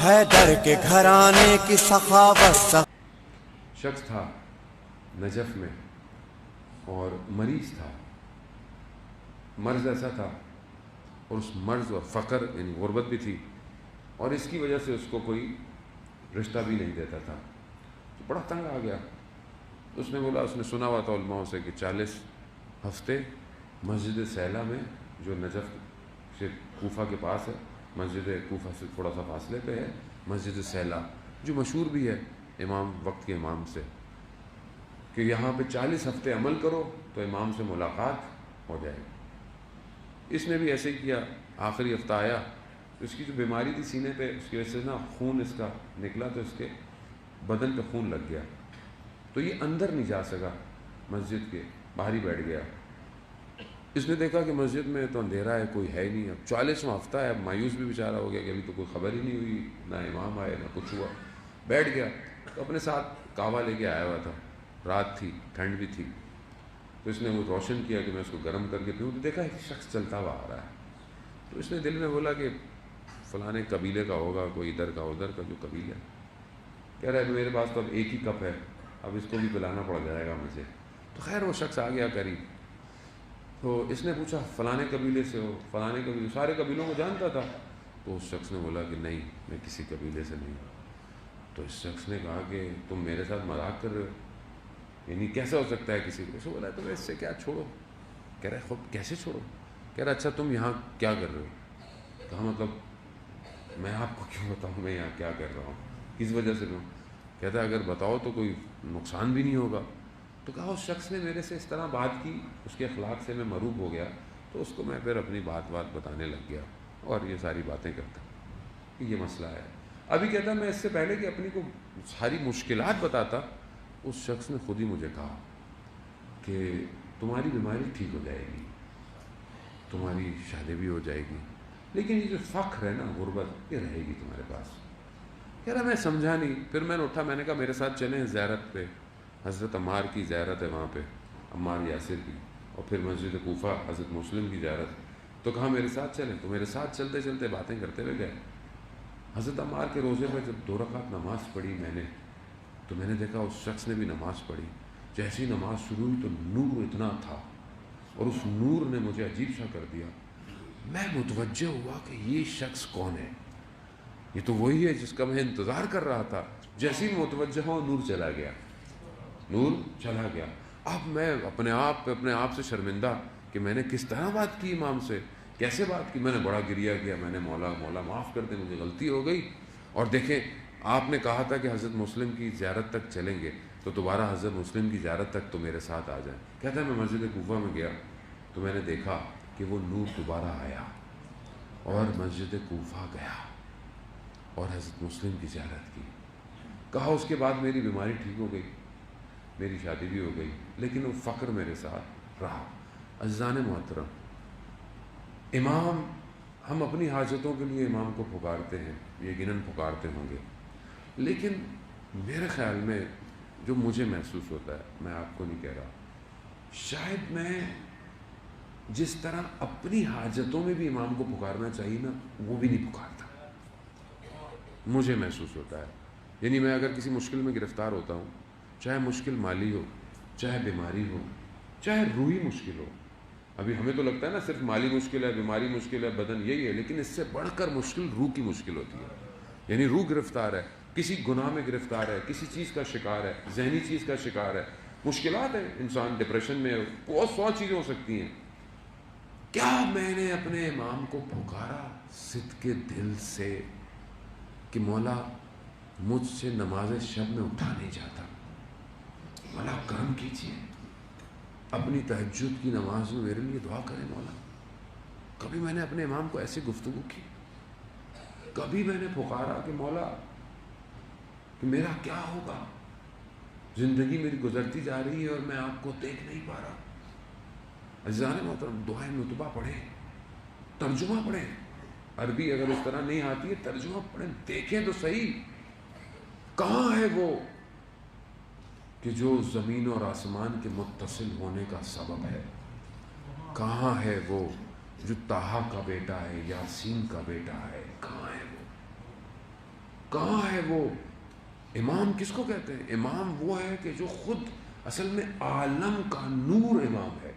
حیدر کے گھرانے کی سخاوت. شخص تھا نجف میں اور مریض تھا، مرض ایسا تھا، اور اس مرض اور فقر یعنی غربت بھی تھی، اور اس کی وجہ سے اس کو کوئی رشتہ بھی نہیں دیتا تھا. تو بڑا تنگ آ گیا. اس نے بولا، اس نے سنا ہوا تھا علماء سے کہ 40 ہفتے مسجد سیلا میں، جو نجف سے کوفہ کے پاس ہے، مسجد کوفہ سے تھوڑا سا فاصلے پہ ہے مسجد سیلا، جو مشہور بھی ہے امام وقت کے امام سے، کہ یہاں پہ 40 ہفتے عمل کرو تو امام سے ملاقات ہو جائے گی. اس نے بھی ایسے ہی کیا. آخری ہفتہ آیا، اس کی جو بیماری تھی سینے پہ، اس کی وجہ سے نا خون اس کا نکلا، تو اس کے بدن پہ خون لگ گیا. تو یہ اندر نہیں جا سکا مسجد کے، باہر ہی بیٹھ گیا. اس نے دیکھا کہ مسجد میں تو اندھیرا ہے، کوئی ہے نہیں. اب 40واں ہفتہ ہے، اب مایوس بھی بیچارہ ہو گیا کہ ابھی تو کوئی خبر ہی نہیں ہوئی، نہ امام آئے نہ کچھ ہوا. بیٹھ گیا. تو اپنے ساتھ کعوہ لے کے آیا ہوا تھا، رات تھی، ٹھنڈ بھی تھی. تو اس نے وہ روشن کیا کہ میں اس کو گرم کر کے پیوں. تو دیکھا ایک شخص چلتا ہوا آ رہا ہے. تو اس نے دل میں بولا کہ فلانے قبیلے کا ہوگا، کوئی ادھر کا ادھر کا جو قبیلہ. کہہ رہا ہے میرے پاس تو اب ایک ہی کپ ہے، اب اس کو بھی پلانا پڑ جائے گا مجھے. تو خیر وہ شخص آ گیا قریب. تو اس نے پوچھا فلانے قبیلے سے ہو؟ فلانے قبیلے، سارے قبیلوں کو جانتا تھا. تو اس شخص نے بولا کہ نہیں، میں کسی قبیلے سے نہیں ہوں. تو اس شخص نے کہا کہ تم میرے ساتھ مذاق کر رہے ہو، یعنی کیسا ہو سکتا ہے کسی کو؟ بولا تو اس سے کیا، چھوڑو. کہہ رہا ہے خود کیسے چھوڑو؟ کہہ رہا اچھا تم یہاں کیا کر رہے ہو؟ کہا مطلب میں آپ کو کیوں بتاؤں میں یہاں کیا کر رہا ہوں، کس وجہ سے ہوں؟ کہتا ہے اگر بتاؤ تو کوئی نقصان بھی نہیں ہوگا. تو کہا اس شخص نے میرے سے اس طرح بات کی، اس کے اخلاق سے میں مروب ہو گیا، تو اس کو میں پھر اپنی بات بتانے لگ گیا اور یہ ساری باتیں کرتا. یہ مسئلہ ہے. ابھی کہتا میں اس سے پہلے کہ اپنی کو ساری مشکلات بتاتا، اس شخص نے خود ہی مجھے کہا کہ تمہاری بیماری ٹھیک ہو جائے گی، تمہاری شادی بھی ہو جائے گی، لیکن یہ جو فخر ہے نا، غربت، یہ رہے گی تمہارے پاس. کہہ رہا میں سمجھا نہیں. پھر میں نے اٹھا، میں نے کہا میرے ساتھ چلیں زیارت پہ، حضرت عمار کی زیارت ہے وہاں پہ، عمار یاسر کی، اور پھر مسجد کوفہ حضرت مسلم کی زیارت. تو کہا میرے ساتھ چلیں. تو میرے ساتھ چلتے چلتے باتیں کرتے ہوئے گئے. حضرت عمار کے روزے پہ جب 2 رکعت نماز پڑھی میں نے، تو میں نے دیکھا اس شخص نے بھی نماز پڑھی. جیسی نماز شروع ہوئی تو نور اتنا تھا، اور اس نور نے مجھے عجیب سا کر دیا. میں متوجہ ہوا کہ یہ شخص کون ہے، یہ تو وہی ہے جس کا میں انتظار کر رہا تھا. جیسی متوجہ ہوا نور چلا گیا، نور چلا گیا. اب میں اپنے آپ سے شرمندہ کہ میں نے کس طرح بات کی امام سے، کیسے بات کی. میں نے بڑا گریہ کیا، میں نے مولا معاف کر دے، مجھے غلطی ہو گئی. اور دیکھیں آپ نے کہا تھا کہ حضرت مسلم کی زیارت تک چلیں گے، تو دوبارہ حضرت مسلم کی زیارت تک تو میرے ساتھ آ جائیں. کہتا ہے میں مسجد کوفہ میں گیا تو میں نے دیکھا کہ وہ نور دوبارہ آیا، اور مسجد کوفہ گیا اور حضرت مسلم کی زیارت کی. کہا اس کے بعد میری بیماری ٹھیک ہو گئی، میری شادی بھی ہو گئی، لیکن وہ فقر میرے ساتھ رہا. عزیزان محترم، امام، ہم اپنی حاجتوں کے لیے امام کو پکارتے ہیں، یقیناً پکارتے ہوں گے، لیکن میرے خیال میں جو مجھے محسوس ہوتا ہے، میں آپ کو نہیں کہہ رہا، شاید میں جس طرح اپنی حاجتوں میں بھی امام کو پکارنا چاہیے نا، وہ بھی نہیں پکارتا. مجھے محسوس ہوتا ہے، یعنی میں اگر کسی مشکل میں گرفتار ہوتا ہوں، چاہے مشکل مالی ہو، چاہے بیماری ہو، چاہے روحی مشکل ہو. ابھی ہمیں تو لگتا ہے نا صرف مالی مشکل ہے، بیماری مشکل ہے، بدن یہی ہے، لیکن اس سے بڑھ کر مشکل روح کی مشکل ہوتی ہے. یعنی روح گرفتار ہے، کسی گناہ میں گرفتار ہے، کسی چیز کا شکار ہے، ذہنی چیز کا شکار ہے. مشکلات ہیں، انسان ڈپریشن میں، بہت 100 چیزیں ہو سکتی ہیں. کیا میں نے اپنے امام کو پکارا صدق دل سے کہ مولا مجھ سے نماز شب میں اٹھا نہیں جاتا، مولا کرم کیجیے، اپنی تہجد کی نماز میں میرے لیے دعا کریں مولا. کبھی میں نے اپنے امام کو ایسی گفتگو کی؟ کبھی میں نے پکارا کہ مولا کہ میرا کیا ہوگا، زندگی میری گزرتی جا رہی ہے اور میں آپ کو دیکھ نہیں پا رہا. عزیزان محترم، دعائیں نتبہ پڑھیں، ترجمہ پڑھیں. عربی اگر اس طرح نہیں آتی ہے، ترجمہ پڑھیں، دیکھیں تو صحیح کہاں ہے وہ کہ جو زمین اور آسمان کے متصل ہونے کا سبب ہے. کہاں ہے وہ جو طٰہٰ کا بیٹا ہے، یاسین کا بیٹا ہے، کہاں ہے وہ؟ کہاں ہے وہ امام؟ کس کو کہتے ہیں امام؟ وہ ہے کہ جو خود اصل میں عالم کا نور امام ہے،